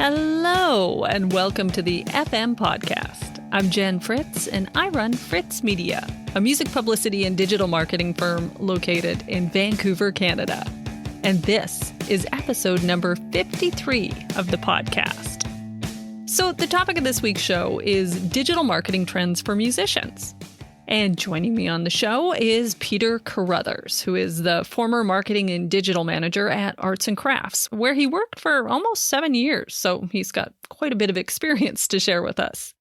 Hello, and welcome to the FM podcast. I'm Jen Fritz, and I run Fritz Media, a music publicity and digital marketing firm located in Vancouver, Canada. And this is episode number 53 of the podcast. So the topic of this week's show is digital marketing trends for musicians. And joining me on the show is Peter Carruthers, who is the former marketing and digital manager at Arts and Crafts, where he worked for almost 7 years. So he's got quite a bit of experience to share with us.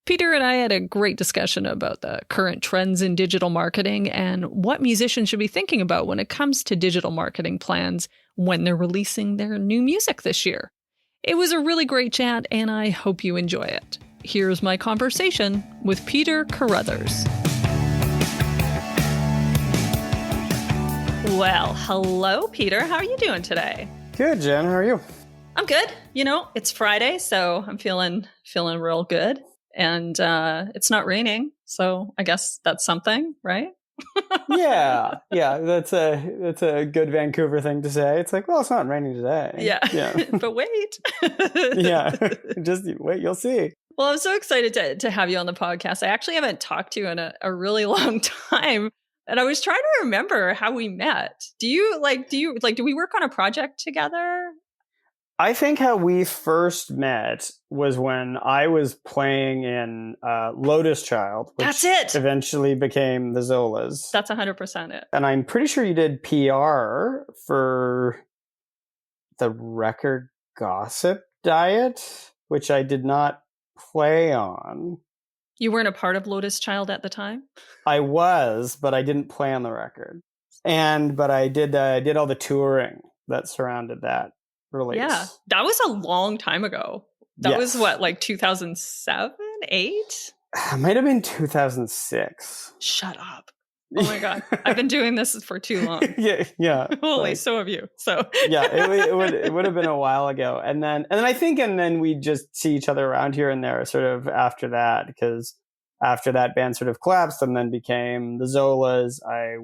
Peter and I had a great discussion about the current trends in digital marketing and what musicians should be thinking about when it comes to digital marketing plans when they're releasing their new music this year. It was a really great chat, and I hope you enjoy it. Here's my conversation with Peter Carruthers. Well, hello, Peter. How are you doing today? Good, Jen. How are you? I'm good. You know, it's Friday, so I'm feeling real good. And it's not raining, so I guess that's something, right? Yeah. That's a good Vancouver thing to say. It's like, well, it's not raining today. Yeah. But wait. Yeah. Just wait, you'll see. Well, I'm so excited to have you on the podcast. I actually haven't talked to you in a really long time. And I was trying to remember how we met. Do we work on a project together? I think how we first met was when I was playing in Lotus Child, which That's it. Eventually became the Zolas. That's 100% it. And I'm pretty sure you did PR for the Record Gossip Diet, which I did not play on. You weren't a part of Lotus Child at the time? I was, but I didn't play on the record. But I did all the touring that surrounded that release. Yeah, that was a long time ago. That was what, like 2007, 8? It might have been 2006. Shut up. Oh my God. I've been doing this for too long. Yeah. Holy, so have you. So yeah, it would have been a while ago. And then we just see each other around here and there sort of after that, because after that band sort of collapsed and then became the Zolas, I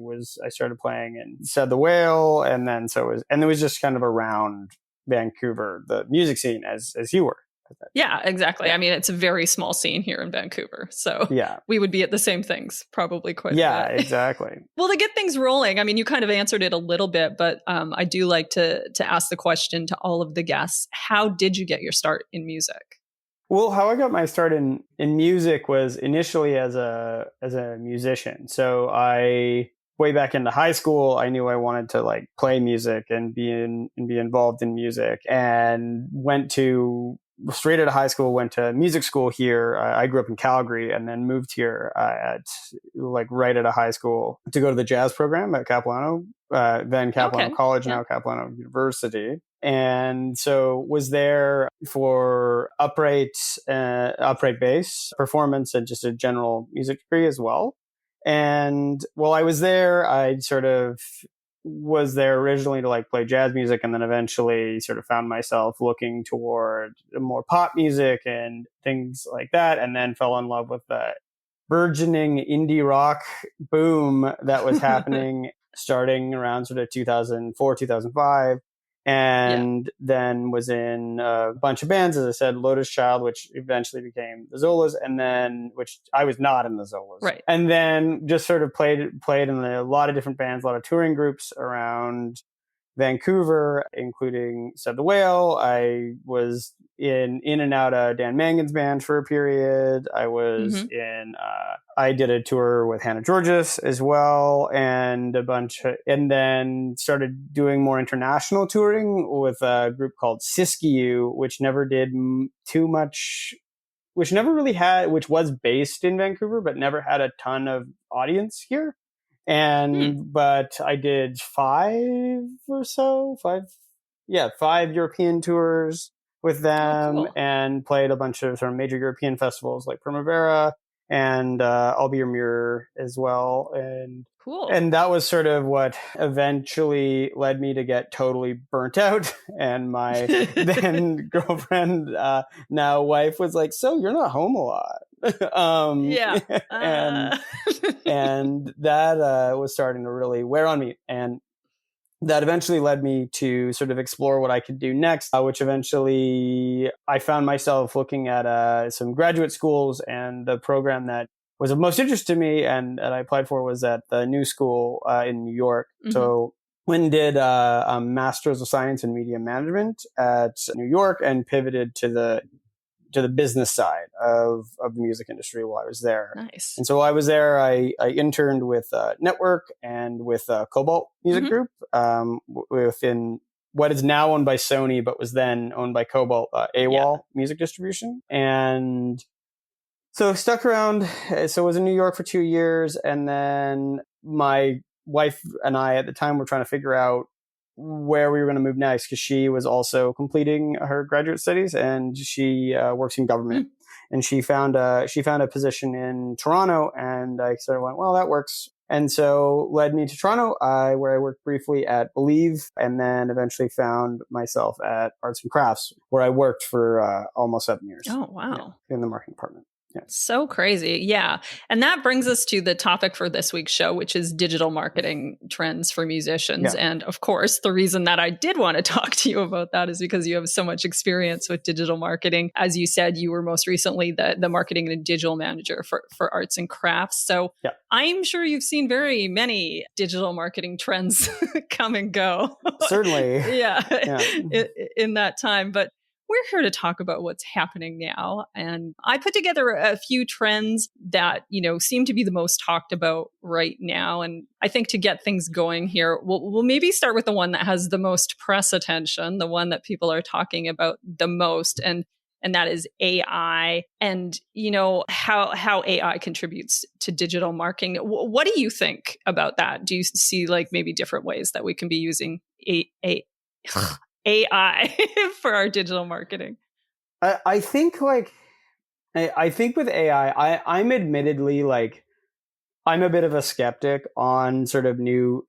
started playing in Said the Whale, and it was just kind of around Vancouver, the music scene as you were. Yeah, exactly. I mean, it's a very small scene here in Vancouver. So we would be at the same things probably quite a bit. Yeah, exactly. Well, to get things rolling, I mean, you kind of answered it a little bit, but I do like to ask the question to all of the guests. How did you get your start in music? Well, how I got my start in music was initially as a musician. So way back into high school, I knew I wanted to play music and be involved in music, and straight out of high school, went to music school here. I grew up in Calgary and then moved here right out of high school to go to the jazz program at Capilano, then Capilano College, now Capilano University. And so was there for upright bass performance and just a general music degree as well. And while I was there, I sort of was there originally to play jazz music, and then eventually sort of found myself looking toward more pop music and things like that, and then fell in love with the burgeoning indie rock boom that was happening starting around sort of 2004, 2005. And then was in a bunch of bands, as I said, Lotus Child, which eventually became the Zolas, and then, which I was not in the Zolas. Right. And then just sort of played in a lot of different bands, a lot of touring groups around Vancouver, including Said the Whale. I was in and out of Dan Mangan's band for a period. I was I did a tour with Hannah Georges as well, and and then started doing more international touring with a group called Siskiyou, which never did too much, which was based in Vancouver, but never had a ton of audience here. But I did 5 European tours with them, and played a bunch of sort of major European festivals like Primavera and I'll Be Your Mirror as well. And that was sort of what eventually led me to get totally burnt out. And my then girlfriend, now wife, was like, "So you're not home a lot." And that was starting to really wear on me. And that eventually led me to sort of explore what I could do next, which eventually I found myself looking at some graduate schools, and the program that was of most interest to me and I applied for was at the New School in New York. Mm-hmm. So went and did a Master's of Science in Media Management at New York and pivoted to the business side of the music industry while I was there. Nice. And so while I was there, I interned with Network and with Cobalt Music Mm-hmm. Group within what is now owned by Sony, but was then owned by Cobalt, AWOL Music Distribution. And so stuck around. So I was in New York for 2 years. And then my wife and I at the time were trying to figure out where we were going to move next, because she was also completing her graduate studies and she works in government. And she found a position in Toronto, and I sort of went, well, that works. And so led me to Toronto, where I worked briefly at Believe, and then eventually found myself at Arts and Crafts, where I worked for almost 7 years. Oh, wow. In the marketing department. Yeah. So crazy. Yeah. And that brings us to the topic for this week's show, which is digital marketing trends for musicians. Yeah. And of course, the reason that I did want to talk to you about that is because you have so much experience with digital marketing. As you said, you were most recently the marketing and digital manager for Arts and Crafts. So yeah. I'm sure you've seen very many digital marketing trends come and go. Certainly. yeah. In that time. But we're here to talk about what's happening now. And I put together a few trends that, seem to be the most talked about right now. And I think to get things going here, we'll maybe start with the one that has the most press attention, the one that people are talking about the most. And that is AI and, how AI contributes to digital marketing. What do you think about that? Do you see maybe different ways that we can be using AI for our digital marketing? I think I think with AI, I'm admittedly I'm a bit of a skeptic on sort of new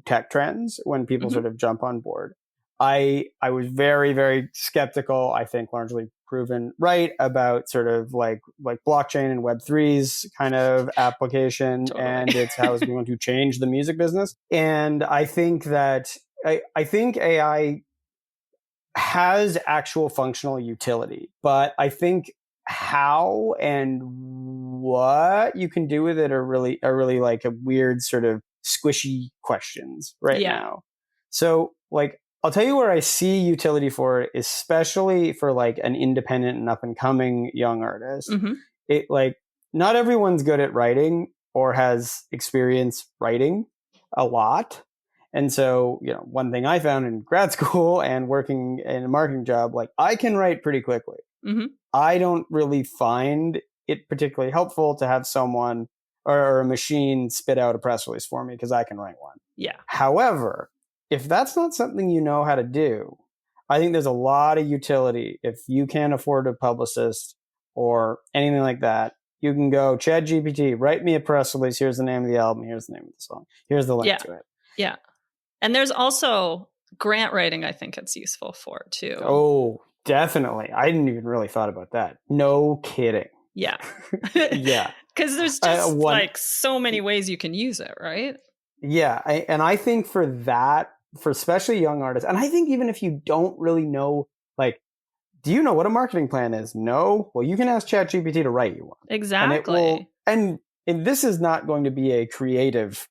tech trends when people Mm-hmm. sort of jump on board. I was very, very skeptical, I think largely proven right about sort of like blockchain and Web3's kind of application. Totally. And it's how it's going to change the music business. And I think that I think AI has actual functional utility, but I think how and what you can do with it are really like a weird sort of squishy questions right now. So I'll tell you where I see utility for it, especially for an independent and up and coming young artist. Mm-hmm. It not everyone's good at writing or has experience writing a lot. And so, one thing I found in grad school and working in a marketing job, I can write pretty quickly. Mm-hmm. I don't really find it particularly helpful to have someone or a machine spit out a press release for me because I can write one. Yeah. However, if that's not something you know how to do, I think there's a lot of utility. If you can't afford a publicist or anything like that, you can go ChatGPT, write me a press release. Here's the name of the album. Here's the name of the song. Here's the link to it. Yeah. And there's also grant writing, I think it's useful for too. Oh, definitely. I didn't even really thought about that. No kidding. Yeah. Yeah. Because there's just so many ways you can use it, right? Yeah. I think for that, for especially young artists, and I think even if you don't really know, do you know what a marketing plan is? No? Well, you can ask ChatGPT to write you one. Exactly. And this is not going to be a creative,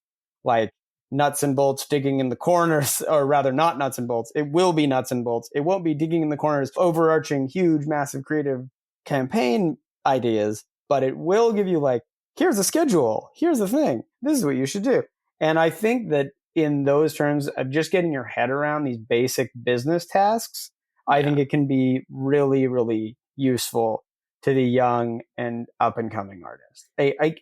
nuts and bolts digging in the corners, or rather not nuts and bolts. It will be nuts and bolts. It won't be digging in the corners, overarching, huge, massive creative campaign ideas, but it will give you here's the schedule. Here's the thing. This is what you should do. And I think that in those terms of just getting your head around these basic business tasks, I think it can be really, really useful to the young and up and coming artist. I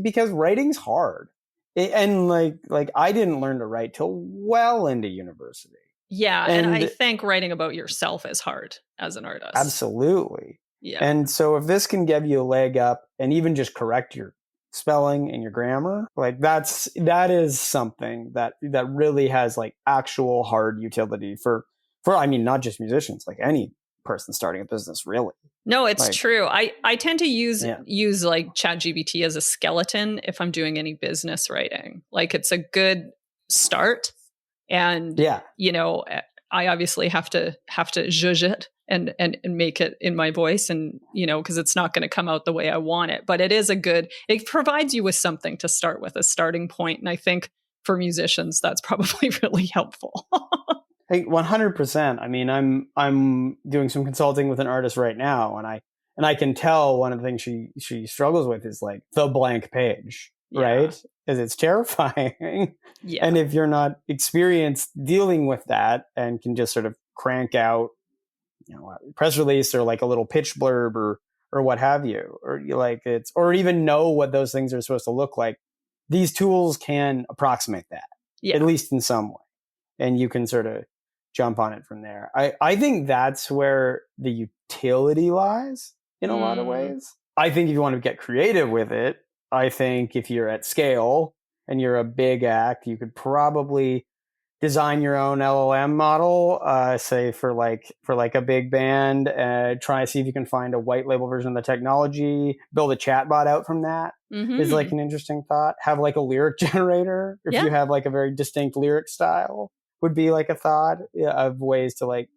because writing's hard. And I didn't learn to write till well into university. Yeah. And I think writing about yourself is hard as an artist. Absolutely. Yeah. And so if this can give you a leg up and even just correct your spelling and your grammar, that is something that really has actual hard utility for I mean, not just musicians, any person starting a business, really. No, it's true. I tend to use ChatGPT as a skeleton if I'm doing any business writing. It's a good start And, Yeah. I obviously have to zhuzh it and make it in my voice, and, because it's not going to come out the way I want it. But it provides you with something to start with, a starting point. And I think for musicians, that's probably really helpful. Hey, 100%. I mean, I'm doing some consulting with an artist right now, and I can tell one of the things she struggles with is like the blank page, right? Because it's terrifying. Yeah. And if you're not experienced dealing with that and can just sort of crank out, a press release or like a little pitch blurb or what have you, or even know what those things are supposed to look like, these tools can approximate that, at least in some way, and you can sort of jump on it from there. I think that's where the utility lies in a lot of ways. I think if you want to get creative with it, I think if you're at scale and you're a big act, you could probably design your own LLM model, say for a big band, try and see if you can find a white label version of the technology, build a chatbot out from that. Is like an interesting thought. Have like a lyric generator if you have like a very distinct lyric style, would be like a thought of ways to like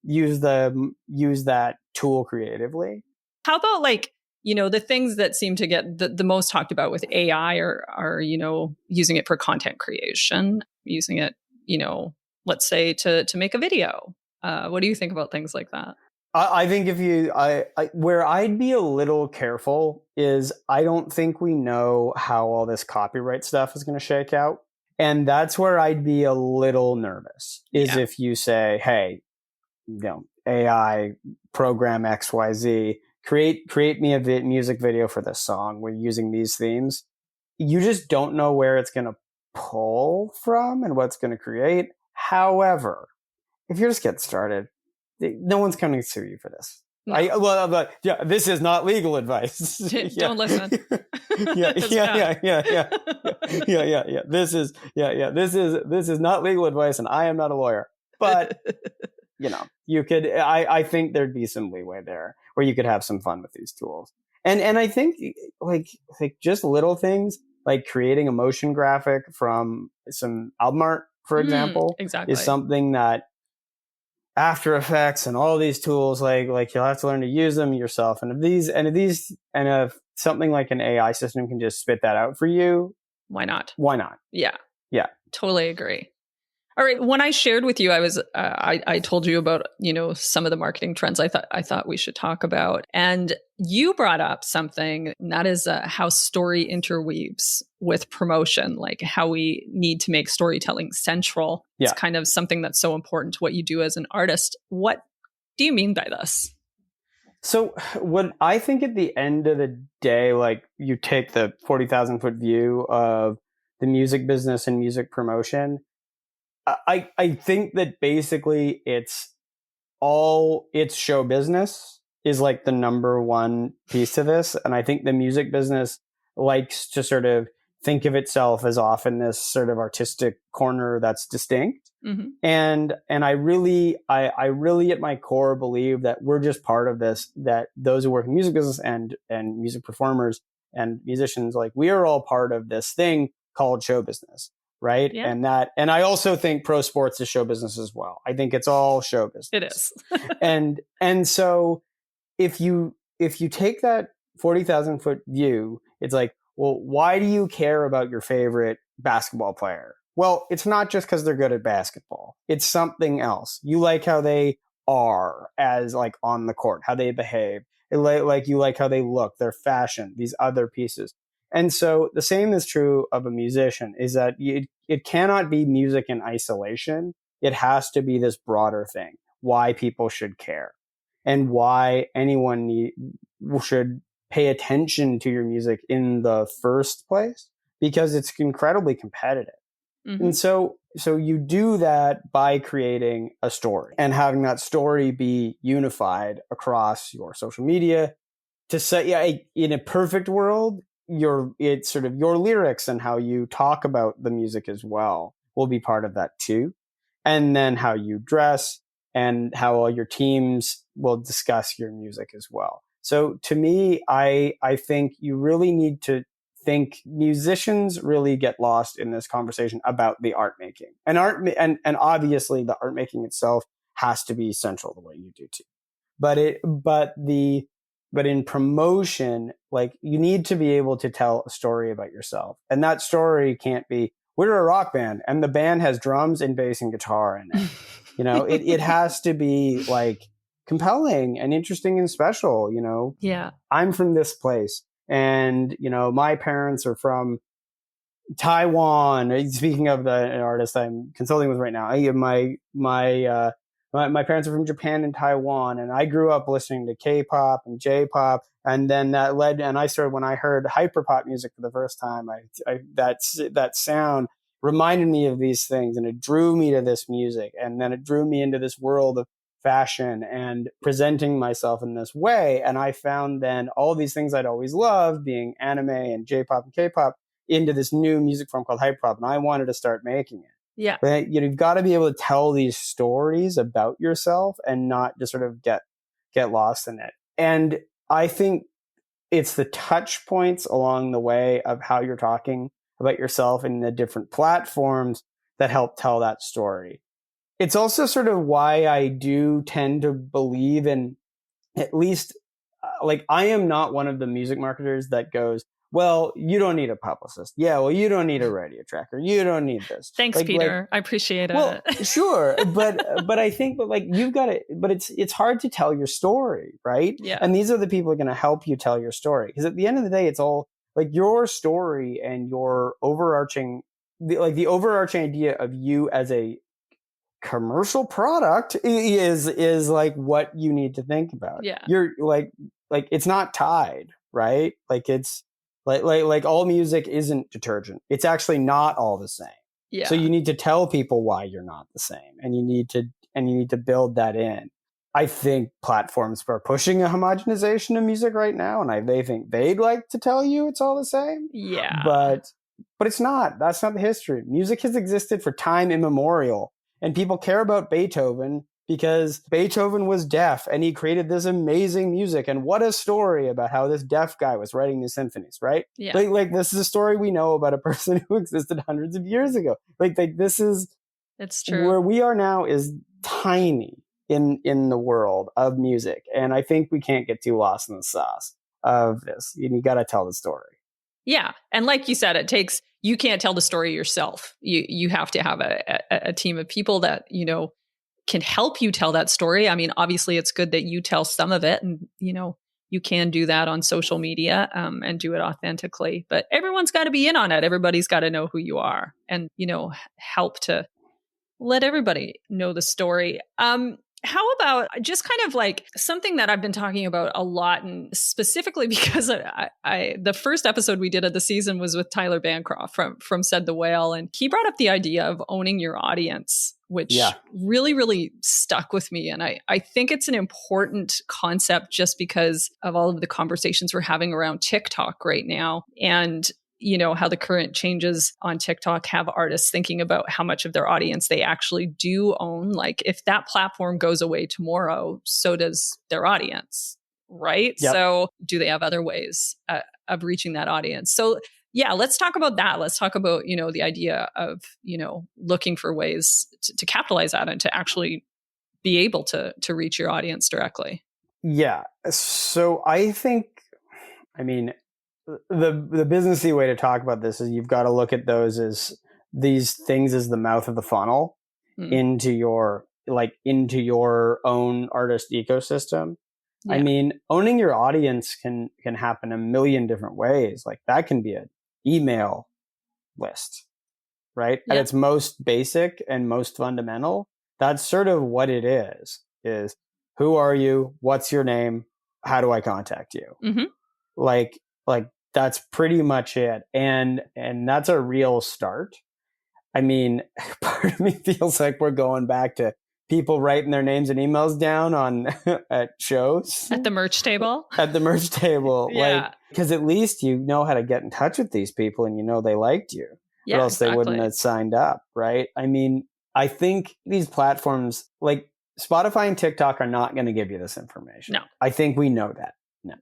use that tool creatively. How about like, the things that seem to get the most talked about with AI are using it for content creation, using it, let's say to make a video. What do you think about things like that? I think where I'd be a little careful is I don't think we know how all this copyright stuff is going to shake out. And that's where I'd be a little nervous is if you say, hey, AI program XYZ, create me a music video for this song. We're using these themes. You just don't know where it's going to pull from and what's going to create. However, if you're just getting started, no one's coming to sue you for this. No. This is not legal advice. Don't listen. Yeah. This is not legal advice, and I am not a lawyer. But you could. I think there'd be some leeway there where you could have some fun with these tools. And I think like just little things like creating a motion graphic from some album art, for example, is something that After Effects and all these tools, like you'll have to learn to use them yourself. And if something like an AI system can just spit that out for you, why not? Yeah. Totally agree. All right. When I shared with you, I told you about, some of the marketing trends I thought we should talk about. And you brought up something, and that is how story interweaves with promotion, like how we need to make storytelling central. It's kind of something that's so important to what you do as an artist. What do you mean by this? So what I think at the end of the day, like you take the 40,000 foot view of the music business and music promotion, I think that basically it's show business is like the number one piece to this. And I think the music business likes to sort of think of itself as often this sort of artistic corner that's distinct. Mm-hmm. And I really at my core believe that we're just part of this, that those who work in music business and music performers and musicians, like we are all part of this thing called show business. Right. Yeah. And I also think pro sports is show business as well. I think it's all show business. It is. and so if you take that 40,000 foot view, it's like, well, why do you care about your favorite basketball player? Well, it's not just because they're good at basketball. It's something else. You like how they are as like on the court, how they behave. You like how they look, their fashion, these other pieces. And so the same is true of a musician, is that it cannot be music in isolation. It has to be this broader thing, why people should care and why anyone should pay attention to your music in the first place, because it's incredibly competitive. Mm-hmm. And so you do that by creating a story and having that story be unified across your social media to say, in a perfect world, it's sort of your lyrics and how you talk about the music as well will be part of that too. And then how you dress and how all your teams will discuss your music as well. So to me, I think you really need to think musicians really get lost in this conversation about the art making, and and obviously the art making itself has to be central the way you do too. But in promotion, like, you need to be able to tell a story about yourself. And that story can't be, we're a rock band and the band has drums and bass and guitar in it. It has to be like compelling and interesting and special. Yeah. I'm from this place, and, my parents are from Taiwan. Speaking of the artist I'm consulting with right now, my parents are from Japan and Taiwan, and I grew up listening to K-pop and J-pop, and then and I started, when I heard hyperpop music for the first time, that sound reminded me of these things, and it drew me to this music, and then it drew me into this world of fashion and presenting myself in this way. And I found then all these things I'd always loved, being anime and J-pop and K-pop, into this new music form called hyperpop, and I wanted to start making it. Yeah. But you've got to be able to tell these stories about yourself and not just sort of get lost in it. And I think it's the touch points along the way of how you're talking about yourself in the different platforms that help tell that story. It's also sort of why I do tend to believe in, at least, like, I am not one of the music marketers that goes, well, you don't need a publicist. Yeah, well, you don't need a radio tracker. You don't need this. Thanks, Peter. I appreciate it. Well, sure, but I think, but like, you've got to. But it's hard to tell your story, right? Yeah. And these are the people who are going to help you tell your story, because at the end of the day, it's all like your story and your overarching, the overarching idea of you as a commercial product is like what you need to think about. Yeah. You're like it's not tied, right? Like, it's like all music isn't detergent. It's actually not all the same. Yeah. So you need to tell people why you're not the same, and you need to build that in. I think platforms are pushing a homogenization of music right now, and they think they'd like to tell you it's all the same. Yeah. But it's not. That's not the history. Music has existed for time immemorial, and people care about Beethoven because Beethoven was deaf and he created this amazing music. And what a story about how this deaf guy was writing these symphonies, right? Yeah. Like this is a story we know about a person who existed hundreds of years ago. Like this is, it's true. Where we are now is tiny in the world of music. And I think we can't get too lost in the sauce of this. You got to tell the story. Yeah. And like you said, you can't tell the story yourself. You have to have a team of people that, can help you tell that story. I mean, obviously it's good that you tell some of it, and, you can do that on social media and do it authentically, but everyone's got to be in on it. Everybody's got to know who you are and, help to let everybody know the story. How about just kind of like something that I've been talking about a lot, and specifically because the first episode we did of the season was with Tyler Bancroft from Said the Whale, and he brought up the idea of owning your audience, which really, really stuck with me. And I think it's an important concept just because of all of the conversations we're having around TikTok right now. And how the current changes on TikTok have artists thinking about how much of their audience they actually do own. Like, if that platform goes away tomorrow, so does their audience, right? Yep. So do they have other ways of reaching that audience? So yeah, let's talk about that. Let's talk about, the idea of, looking for ways to capitalize that and to actually be able to reach your audience directly. Yeah. So I think, the businessy way to talk about this is you've got to look at these things as the mouth of the funnel into your own artist ecosystem. Yeah. Owning your audience can happen a million different ways. Like, that can be an email list, right? Yeah. At its most basic and most fundamental, that's sort of what it is who are you? What's your name? How do I contact you? Mm-hmm. Like that's pretty much it. And that's a real start. Part of me feels like we're going back to people writing their names and emails down on at shows. At the merch table. At the merch table. Yeah. Because at least you know how to get in touch with these people and they liked you. Yeah, or else exactly. They wouldn't have signed up, right? I think these platforms like Spotify and TikTok are not going to give you this information. No. I think we know that. No.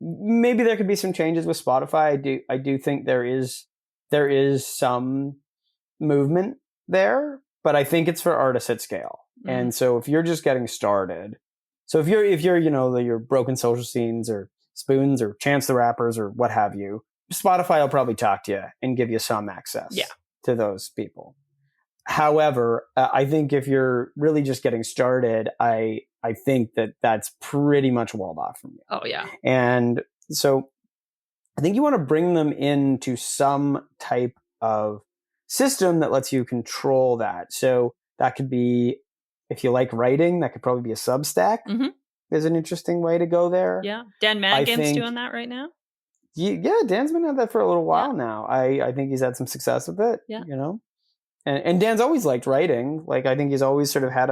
maybe there could be some changes with Spotify. I do think there is some movement there, but I think it's for artists at scale. And so if you're just getting started, so if you're your Broken Social Scenes or Spoons or Chance the Rappers or what have you, Spotify will probably talk to you and give you some access to those people. However, I think if you're really just getting started, I think that's pretty much walled off from you. Oh, yeah. And so I think you want to bring them into some type of system that lets you control that. So that could be, if you like writing, that could probably be a Substack. Is an interesting way to go there. Yeah. Dan Madigan's doing that right now. Yeah, Dan's been at that for a little while now. I think he's had some success with it. Yeah. And Dan's always liked writing. Like, I think he's always sort of had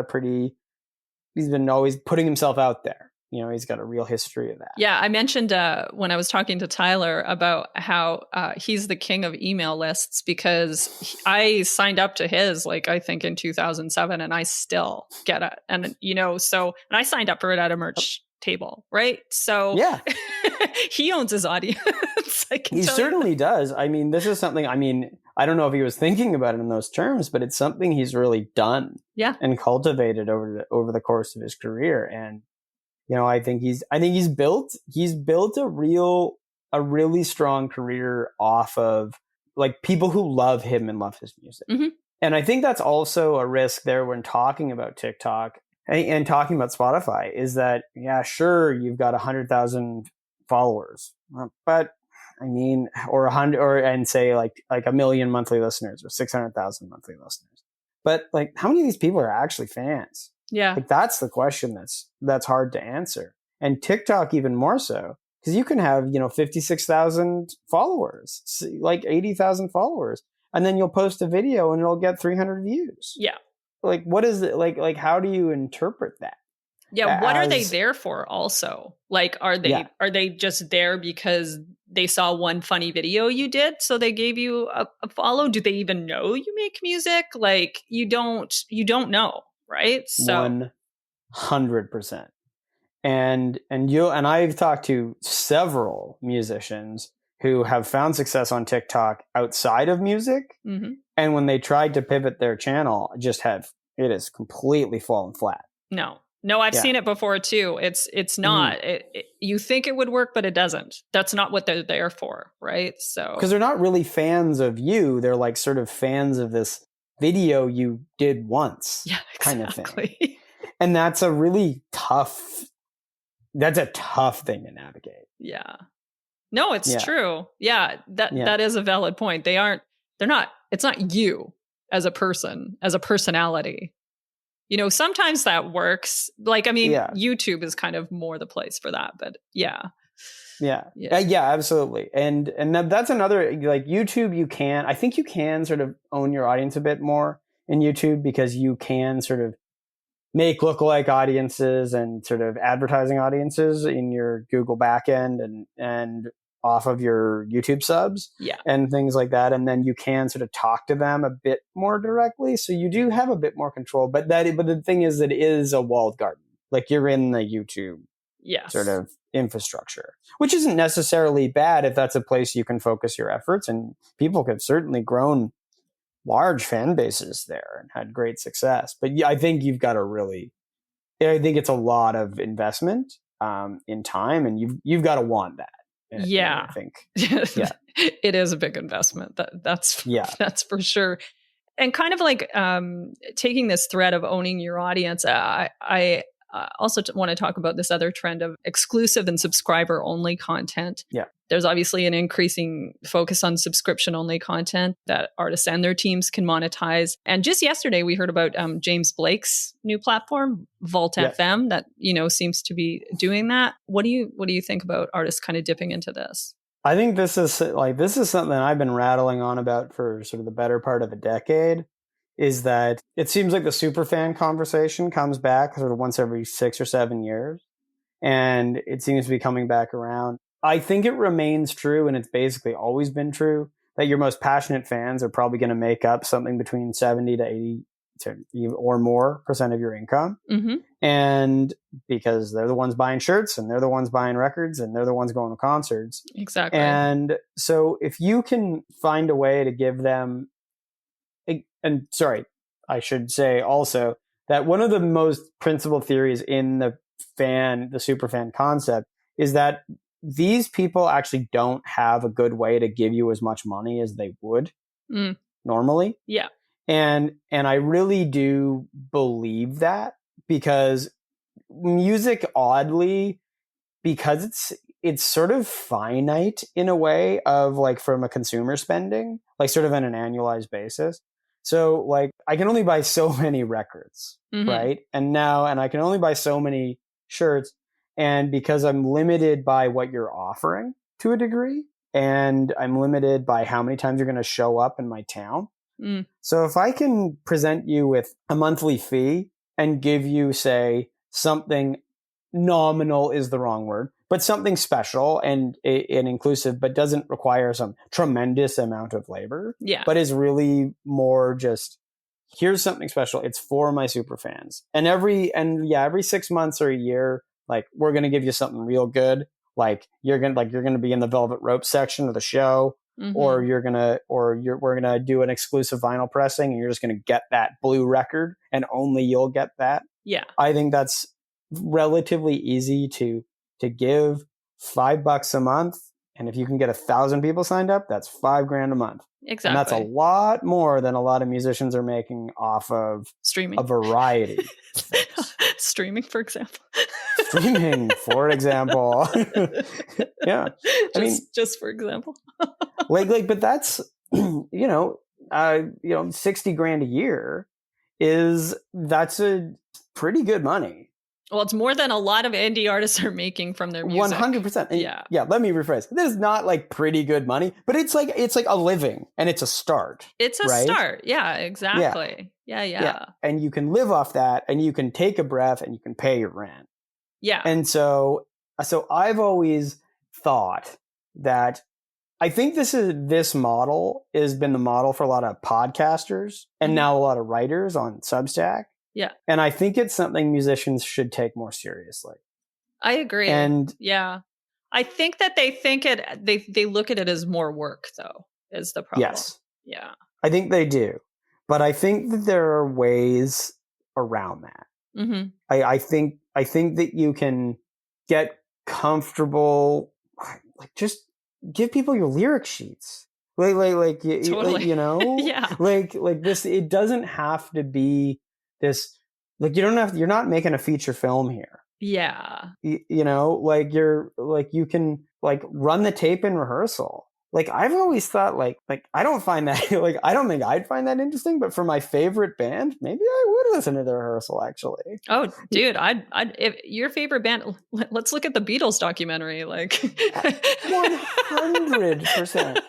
he's been always putting himself out there. He's got a real history of that. Yeah, I mentioned when I was talking to Tyler about how he's the king of email lists, because I signed up to his, I think in 2007, and I still get it. And, and I signed up for it at a merch table, right? So yeah, he owns his audience. He certainly does. I mean, this is something, I don't know if he was thinking about it in those terms, but it's something he's really done and cultivated over the course of his career. And, I think he's built a really strong career off of people who love him and love his music. And I think that's also a risk there when talking about TikTok and talking about Spotify, is that, yeah, sure, you've got 100,000 followers, but or 100, and say like 1 million monthly listeners or 600,000 monthly listeners. But how many of these people are actually fans? Yeah. That's the question that's hard to answer. And TikTok even more so, because you can have, 56,000 followers, 80,000 followers, and then you'll post a video and it'll get 300 views. Yeah. What is it? How do you interpret that? Yeah. What are they there for also? Are they just there because they saw one funny video you did, so they gave you a follow? Do they even know you make music? You don't know, right? So 100%. And I've talked to several musicians who have found success on TikTok outside of music. And when they tried to pivot their channel, it has completely fallen flat. No, I've seen it before too. It's not. You think it would work, but it doesn't. That's not what they're there for, right? So because they're not really fans of you. They're sort of fans of this video you did once, kind of thing. And that's a really tough thing to navigate. Yeah. No, it's true. Yeah, that is a valid point. It's not you as a person, as a personality. Sometimes that works. YouTube is kind of more the place for that, but yeah. Yeah, absolutely. And that's another, YouTube, I think you can sort of own your audience a bit more in YouTube, because you can sort of make lookalike audiences and sort of advertising audiences in your Google backend and off of your YouTube subs and things like that. And then you can sort of talk to them a bit more directly. So you do have a bit more control, but the thing is that it is a walled garden. You're in the YouTube sort of infrastructure, which isn't necessarily bad if that's a place you can focus your efforts. And people have certainly grown large fan bases there and had great success. But I think you've got I think it's a lot of investment in time, and you've got to want that. I think. Yeah. It is a big investment. That's for sure. And kind of taking this thread of owning your audience, I also want to talk about this other trend of exclusive and subscriber only content. Yeah. There's obviously an increasing focus on subscription only content that artists and their teams can monetize. And just yesterday we heard about James Blake's new platform, Vault FM, that, seems to be doing that. What do you think about artists kind of dipping into this? I think this is something I've been rattling on about for sort of the better part of a decade. Is that it seems like the superfan conversation comes back sort of once every 6 or 7 years, and it seems to be coming back around. I think it remains true, and it's basically always been true, that your most passionate fans are probably going to make up something between 70 to or more percent of your income. Mm-hmm. And because they're the ones buying shirts and they're the ones buying records and they're the ones going to concerts. Exactly. And so if you can find a way to give them, and sorry, I should say also that one of the most principal theories in the superfan concept is that these people actually don't have a good way to give you as much money as they would normally. Yeah. And I really do believe that, because music, oddly, because it's sort of finite in a way of like from a consumer spending, like sort of on an annualized basis. So like I can only buy so many records, right? And I can only buy so many shirts. And because I'm limited by what you're offering to a degree, and I'm limited by how many times you're going to show up in my town. So if I can present you with a monthly fee and give you, say, something nominal is the wrong word, but something special and inclusive, but doesn't require some tremendous amount of labor, but is really more just, here's something special. It's for my super fans. And every 6 months or a year, like we're going to give you something real good. Like you're going to be in the velvet rope section of the show, or we're going to do an exclusive vinyl pressing and you're just going to get that blue record and only you'll get that. Yeah. I think that's relatively easy to give. $5 a month. And if you can get 1,000 people signed up, that's $5,000 a month. Exactly. And that's a lot more than a lot of musicians are making off of streaming, a variety of things. Streaming, for example. Yeah. Just for example. but that's, $60,000 a year that's a pretty good money. Well, it's more than a lot of indie artists are making from their music. 100%. Yeah. Yeah. Let me rephrase. This is not like pretty good money, but it's like a living and it's a start. It's a start. Yeah, exactly. Yeah. And you can live off that and you can take a breath and you can pay your rent. Yeah. And so I've always thought that I think this model has been the model for a lot of podcasters and now a lot of writers on Substack. Yeah. And I think it's something musicians should take more seriously. I agree. And yeah, I think that they look at it as more work, though, is the problem. Yes. Yeah. I think they do. But I think that there are ways around that. Mm-hmm. I think that you can get comfortable, like just give people your lyric sheets. Totally. Yeah. Like this, it doesn't have to be this, like you're not making a feature film here. Yeah. You can like run the tape in rehearsal. Like I've always thought like I don't find that like I don't think I'd find that interesting, but for my favorite band, maybe I would listen to the rehearsal actually. Oh, dude, I'd if your favorite band, let's look at the Beatles documentary. Like 100%.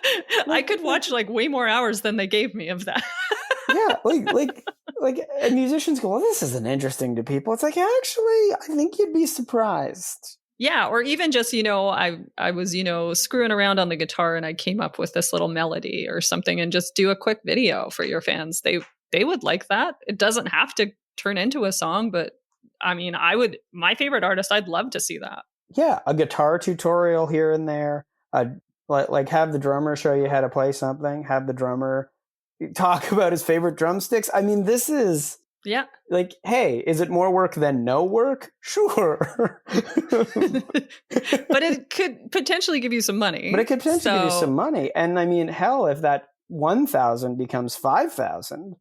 I could watch like way more hours than they gave me of that. Yeah, like and musicians go, well, this isn't interesting to people. It's like, actually, I think you'd be surprised. Yeah, or even just, I was, screwing around on the guitar and I came up with this little melody or something, and just do a quick video for your fans. They would like that. It doesn't have to turn into a song, but I mean, my favorite artist, I'd love to see that. Yeah, a guitar tutorial here and there. Like have the drummer show you how to play something. Have the drummer talk about his favorite drumsticks. I mean, this is... Yeah. Like, hey, is it more work than no work? Sure. But it could potentially give you some money. Give you some money. And I mean, hell, if that 1,000 becomes 5,000,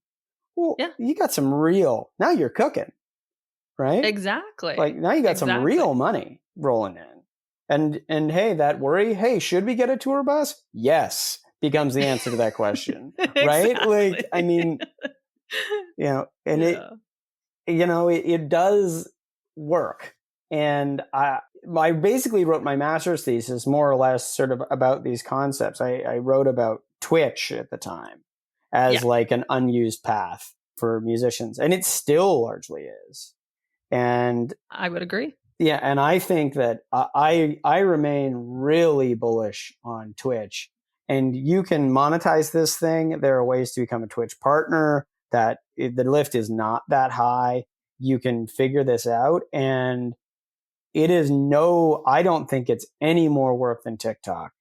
well, you got some real, now you're cooking, right? Exactly. Like now you got some real money rolling in. And hey, that worry, hey, should we get a tour bus? Yes, becomes the answer to that question, right? Exactly. Like, I mean... it does work. And I basically wrote my master's thesis more or less sort of about these concepts. I wrote about Twitch at the time as like an unused path for musicians, and it still largely is. And I would agree. Yeah. And I think that I remain really bullish on Twitch, and you can monetize this thing. There are ways to become a Twitch partner that the lift is not that high. You can figure this out. And I don't think it's any more work than TikTok.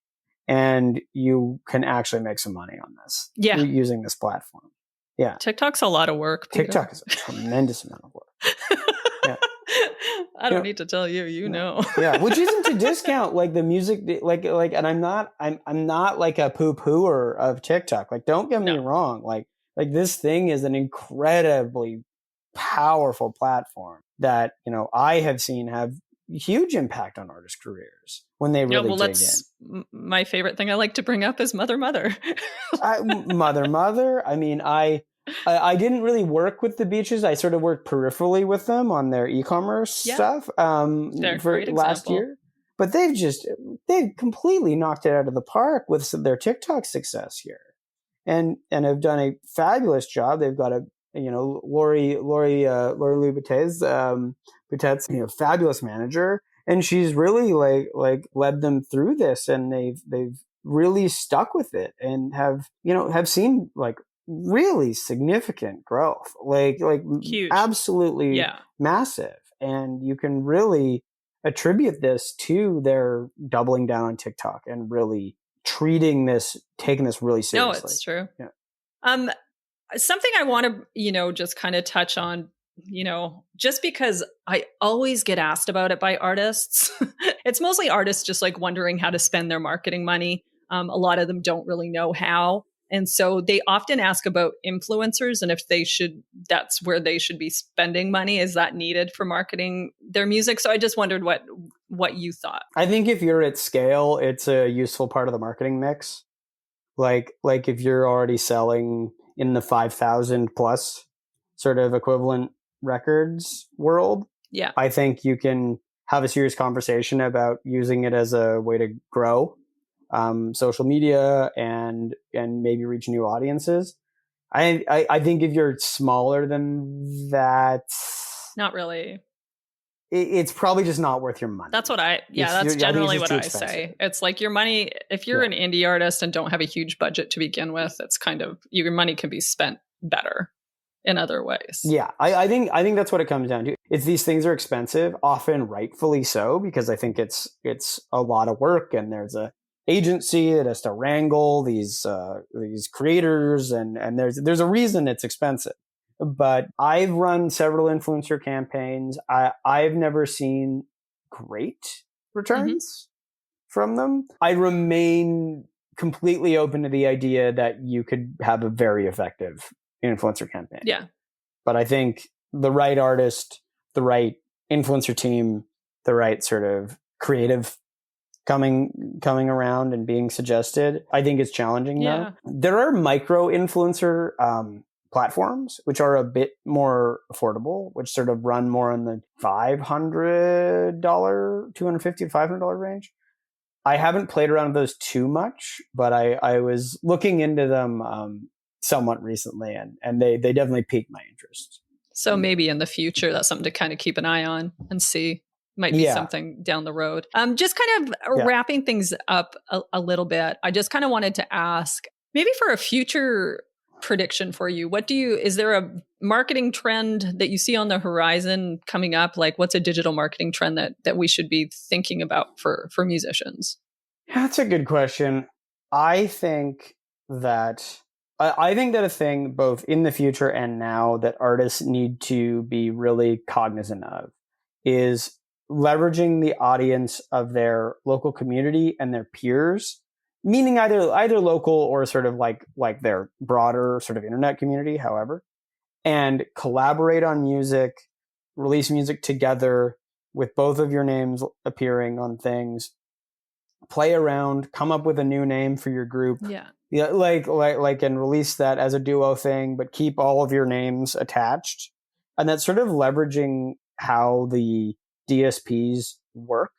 And you can actually make some money on this using this platform. Yeah. TikTok's a lot of work, Peter. TikTok is a tremendous amount of work. Yeah. I don't need to tell you, you know. Yeah, which isn't to discount like the music, like, and I'm not like a poo-pooer of TikTok. Like, don't get me wrong. Like this thing is an incredibly powerful platform that, I have seen have huge impact on artist careers when they really dig in. My favorite thing I like to bring up is Mother. Mother. I mean, I didn't really work with the Beaches. I sort of worked peripherally with them on their e-commerce stuff for last year. But they've completely knocked it out of the park with their TikTok success here, and have done a fabulous job. They've got Lori Boutette's fabulous manager, and she's really like led them through this, and they've really stuck with it and have seen like really significant growth, like huge, absolutely massive. And you can really attribute this to their doubling down on TikTok and really taking this really seriously. No, it's true. Yeah. Something I want to, just kind of touch on, just because I always get asked about it by artists. It's mostly artists just like wondering how to spend their marketing money. A lot of them don't really know how. And so they often ask about influencers and if that's where they should be spending money. Is that needed for marketing their music? So I just wondered what you thought. I think if you're at scale, it's a useful part of the marketing mix. Like if you're already selling in the 5,000 plus sort of equivalent records world, I think you can have a serious conversation about using it as a way to grow social media and maybe reach new audiences. I think if you're smaller than that, not really. It's probably just not worth your money. That's what that's generally what I say. It's like your money, if you're an indie artist and don't have a huge budget to begin with, it's kind of, your money can be spent better in other ways. Yeah, I think that's what it comes down to. It's these things are expensive, often rightfully so, because I think it's a lot of work, and there's a agency that has to wrangle these creators, and there's a reason it's expensive. But I've run several influencer campaigns. I've never seen great returns from them. I remain completely open to the idea that you could have a very effective influencer campaign. Yeah. But I think the right artist, the right influencer team, the right sort of creative coming around and being suggested, I think it's challenging now. There are micro influencer platforms, which are a bit more affordable, which sort of run more in the $500, $250 to $500 range. I haven't played around with those too much, but I was looking into them somewhat recently, and they definitely piqued my interest. So maybe in the future, that's something to kind of keep an eye on and see. Might be something down the road. Just kind of wrapping things up a little bit. I just kind of wanted to ask, maybe for a future prediction for you, is there a marketing trend that you see on the horizon coming up? Like, what's a digital marketing trend that we should be thinking about for musicians? That's a good question. I think that a thing both in the future and now that artists need to be really cognizant of is leveraging the audience of their local community and their peers, meaning either local or sort of like their broader sort of internet community, however, and collaborate on music, release music together with both of your names appearing on things, play around, come up with a new name for your group. Yeah, like and release that as a duo thing, but keep all of your names attached. And that's sort of leveraging how the DSPs work,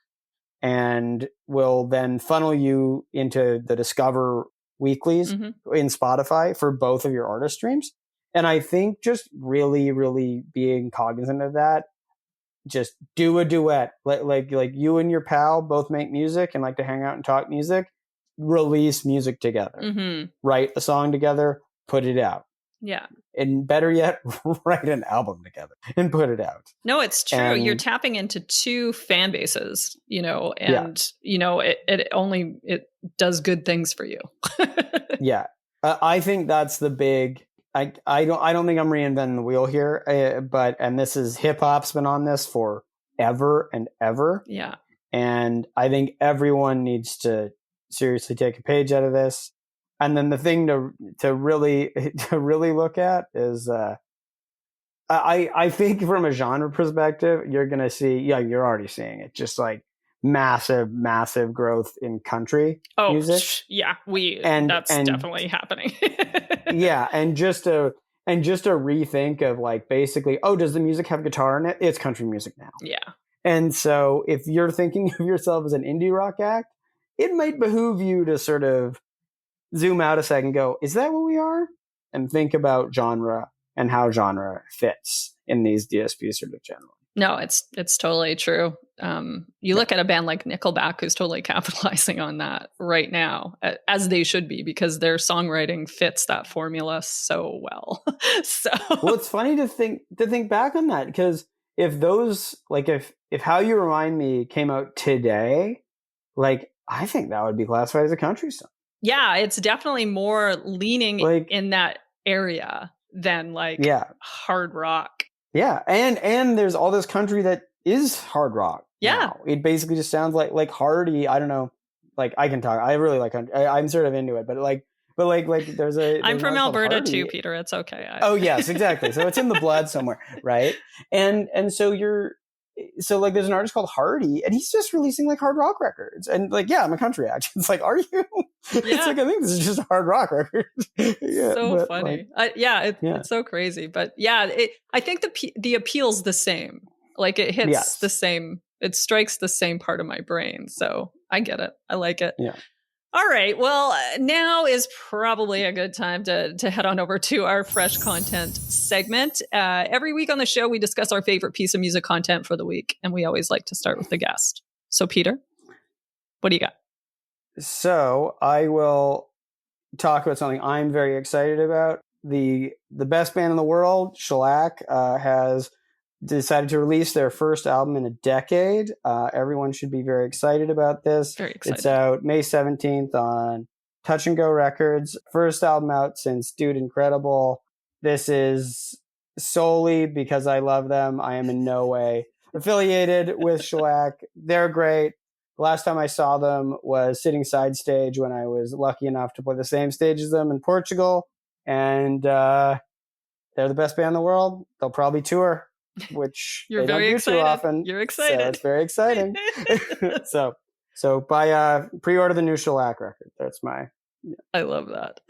and will then funnel you into the Discover weeklies in Spotify for both of your artist streams. And I think just really, really being cognizant of that, just do a duet. Like you and your pal both make music and like to hang out and talk music, release music together, write a song together, put it out. Yeah. and better yet, write an album together and put it out. No, it's true. And you're tapping into two fan bases, and it does good things for you. Yeah. I think that's the big, I don't think I'm reinventing the wheel here, and this is hip hop's been on this for ever and ever. Yeah. And I think everyone needs to seriously take a page out of this. And then the thing to really look at is, I think from a genre perspective, you're going to see, you're already seeing it, just like massive growth in country music. Yeah, that's definitely happening. Yeah. And just a rethink of like, basically, does the music have guitar in it? It's country music now. Yeah. And so if you're thinking of yourself as an indie rock act, it might behoove you to sort of zoom out a second and go, is that what we are? And think about genre and how genre fits in these DSPs sort of generally. No, it's totally true. You look at a band like Nickelback, who's totally capitalizing on that right now, as they should be, because their songwriting fits that formula so well. Well, it's funny to think back on that, because if those, like, if How You Remind Me came out today, like, I think that would be classified as a country song. Yeah, it's definitely more leaning in that area than hard rock. Yeah, and there's all this country that is hard rock. Yeah, now. It basically just sounds like Hardy. I don't know. Like, I can talk. I really like country. I'm sort of into it, but there's I'm from Alberta too, Peter. It's okay. Oh yes, exactly. So it's in the blood somewhere, right? And so there's an artist called Hardy, and he's just releasing like hard rock records. And like, yeah, I'm a country act. It's like, are you? Yeah. It's like, I think this is just a hard rock record. Yeah, so funny. It's so crazy. But yeah, I think the appeal's the same. Like, it hits the same. It strikes the same part of my brain. So I get it. I like it. Yeah. All right. Well, now is probably a good time to head on over to our fresh content segment. Every week on the show, we discuss our favorite piece of music content for the week, and we always like to start with the guest. So, Peter, what do you got? So I will talk about something I'm very excited about. The best band in the world, Shellac, has decided to release their first album in a decade. Everyone should be very excited about this. Very excited. It's out May 17th on Touch and Go Records. First album out since Dude Incredible. This is solely because I love them. I am in no way affiliated with Shellac. They're great. Last time I saw them was sitting side stage when I was lucky enough to play the same stage as them in Portugal. And they're the best band in the world. They'll probably tour, which You're they very don't do excited. too often. You're excited. So it's very exciting. So pre-order the new Shellac record. That's my... I love that.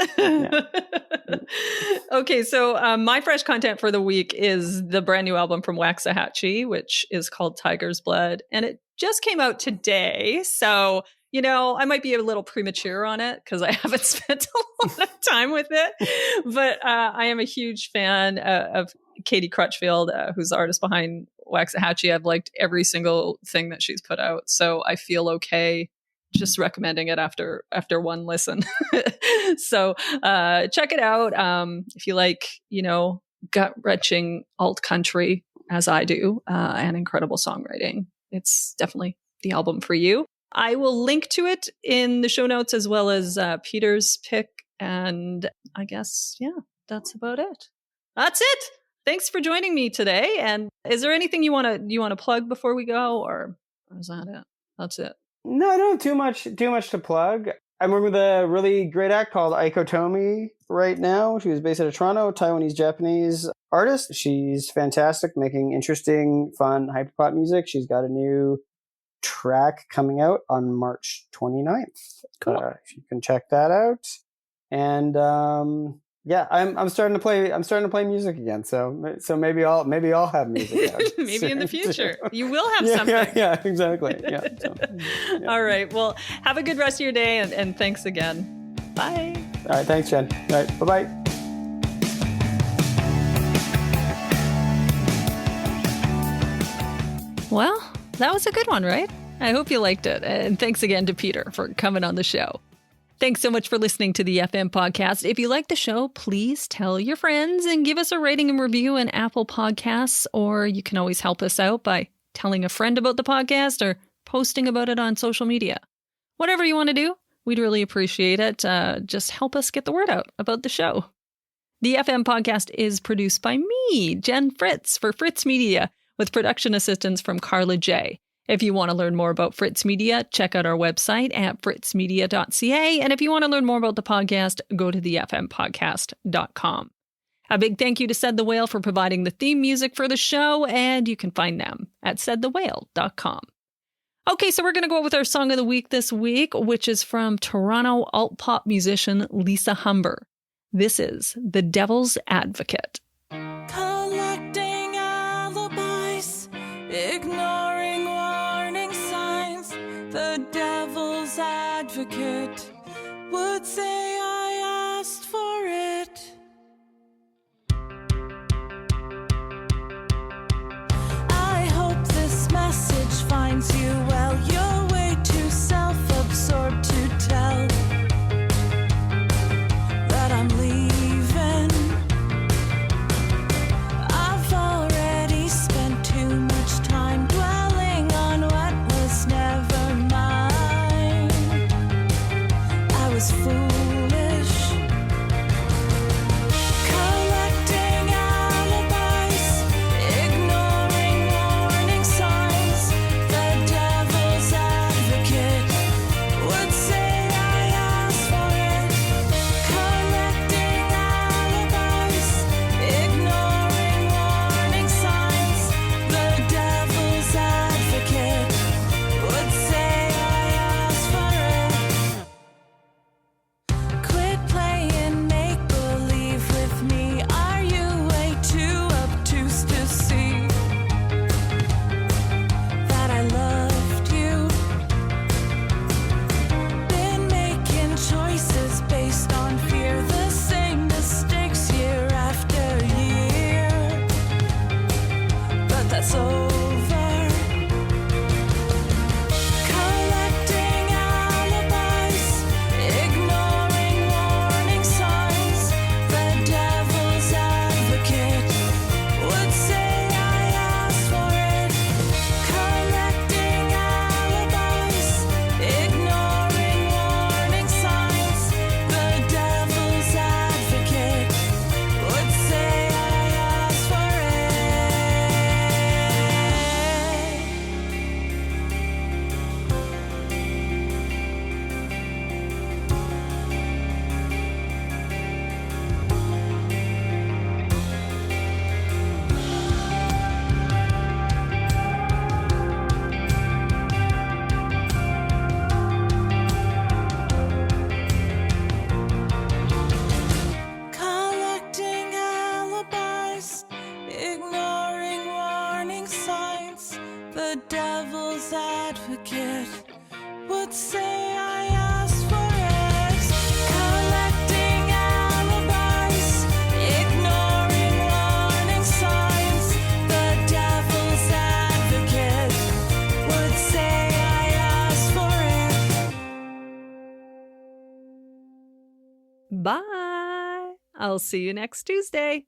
Okay, so my fresh content for the week is the brand new album from Waxahatchee, which is called Tiger's Blood. And it just came out today. So, I might be a little premature on it because I haven't spent a lot of time with it. But I am a huge fan of Katie Crutchfield, who's the artist behind Waxahatchee. I've liked every single thing that she's put out. So I feel okay just recommending it after one listen. So check it out. If you like, gut-wrenching alt country, as I do, and incredible songwriting, it's definitely the album for you. I will link to it in the show notes, as well as Peter's pick. And I guess, that's about it. That's it. Thanks for joining me today. And is there anything you want to plug before we go, or is that it? That's it. No, I don't have too much to plug. I'm working with a really great act called Aiko Tomi right now. She was based out of Toronto, Taiwanese-Japanese artist. She's fantastic, making interesting, fun, hyperpop music. She's got a new track coming out on March 29th. Cool. You can check that out. And I'm starting to play music again. So maybe I'll have music out. Maybe in the future you will have something. Yeah, exactly. Yeah. All right. Well, have a good rest of your day, and thanks again. Bye. All right. Thanks, Jen. All right. Bye-bye. Well, that was a good one, right? I hope you liked it. And thanks again to Peter for coming on the show. Thanks so much for listening to the FM podcast. If you like the show, please tell your friends and give us a rating and review in Apple Podcasts, or you can always help us out by telling a friend about the podcast or posting about it on social media. Whatever you want to do, we'd really appreciate it. Just help us get the word out about the show. The FM podcast is produced by me, Jen Fritz, for Fritz Media, with production assistance from Carla J. If you want to learn more about Fritz Media, check out our website at fritzmedia.ca. And if you want to learn more about the podcast, go to thefmpodcast.com. A big thank you to Said the Whale for providing the theme music for the show, and you can find them at saidthewhale.com. Okay, so we're going to go with our song of the week this week, which is from Toronto alt-pop musician Lisa Humber. This is The Devil's Advocate. Collecting alibis, ignoring warning signs. The devil's advocate would say I asked for it. I hope this message finds you well. You're way too self-absorbed to tell that I'm leaving. I've already spent too much time dwelling on what was never mine. I was foolish. Collecting alibis, ignoring warning signs. The devil's advocate would say I asked for it. Collecting alibis, ignoring warning signs. The devil's advocate would say I asked for it. Quit playing make-believe with me. Are you way too obtuse to see that I loved you? Been making choices based on fear, the same mistakes year after year. But that's over. Collecting alibis, ignoring warning signs. The devil's advocate would say I asked for it. Collecting alibis, ignoring warning signs. The devil's advocate would say I asked for Collecting alibis, ignoring warning signs. The devil's advocate would say I asked for it. Collecting alibis, ignoring warning signs. The devil's advocate would say I asked for it. Bye. I'll see you next Tuesday.